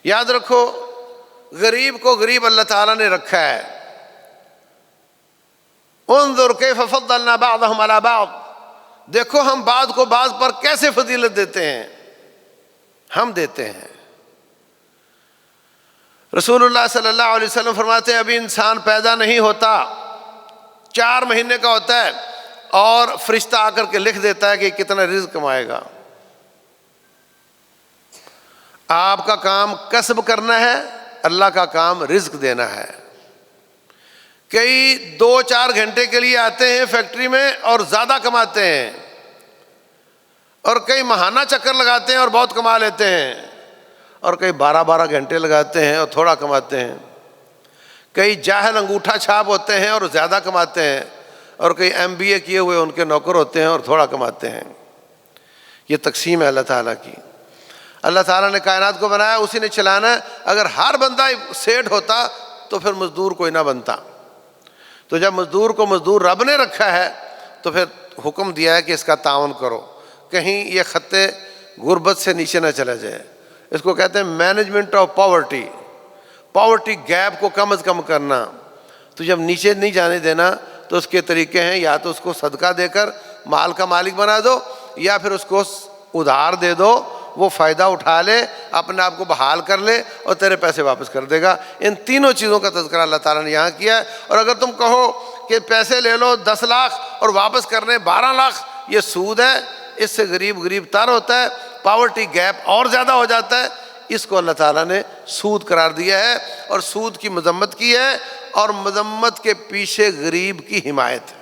یاد رکھو غریب کو غریب اللہ تعالیٰ نے رکھا ہے. انظر کیف فضلنا بعضهم علی بعض، دیکھو ہم بعض کو بعض پر کیسے فضیلت دیتے ہیں، ہم دیتے ہیں. رسول اللہ صلی اللہ علیہ وسلم فرماتے ہیں ابھی انسان پیدا نہیں ہوتا، 4 مہینے کا ہوتا ہے اور فرشتہ آ کر کے لکھ دیتا ہے کہ کتنا رزق کمائے گا. آپ کا کام کسب کرنا ہے، اللہ کا کام رزق دینا ہے. کئی 2-4 گھنٹے کے لیے آتے ہیں فیکٹری میں اور زیادہ کماتے ہیں، اور کئی ماہانہ چکر لگاتے ہیں اور بہت کما لیتے ہیں، اور کئی 12 گھنٹے لگاتے ہیں اور تھوڑا کماتے ہیں. کئی جاہل انگوٹھا چھاپ ہوتے ہیں اور زیادہ کماتے ہیں، اور کئی MBA کیے ہوئے ان کے نوکر ہوتے ہیں اور تھوڑا کماتے ہیں. یہ تقسیم ہے اللہ تعالیٰ کی. اللہ تعالیٰ نے کائنات کو بنایا، اسی نے چلانا ہے. اگر ہر بندہ سیٹ ہوتا تو پھر مزدور کوئی نہ بنتا. تو جب مزدور کو مزدور رب نے رکھا ہے تو پھر حکم دیا ہے کہ اس کا تعاون کرو، کہیں یہ خطے غربت سے نیچے نہ چلا جائے. اس کو کہتے ہیں management of poverty. Poverty gap کو کم از کم کرنا. تو جب نیچے نہیں جانے دینا تو اس کے طریقے ہیں، یا تو اس کو صدقہ دے کر مال کا مالک بنا دو، یا پھر اس کو ادھار دے دو، وہ فائدہ اٹھا لے، اپنے آپ کو بحال کر لے اور تیرے پیسے واپس کر دے گا. ان تینوں چیزوں کا تذکرہ اللہ تعالیٰ نے یہاں کیا ہے. اور اگر تم کہو کہ پیسے لے لو 10 لاکھ اور واپس کرنے 12 لاکھ، یہ سود ہے. اس سے غریب تر ہوتا ہے، پاورٹی گیپ اور زیادہ ہو جاتا ہے. اس کو اللہ تعالیٰ نے سود قرار دیا ہے اور سود کی مذمت کی ہے، اور مذمت کے پیچھے غریب کی حمایت ہے.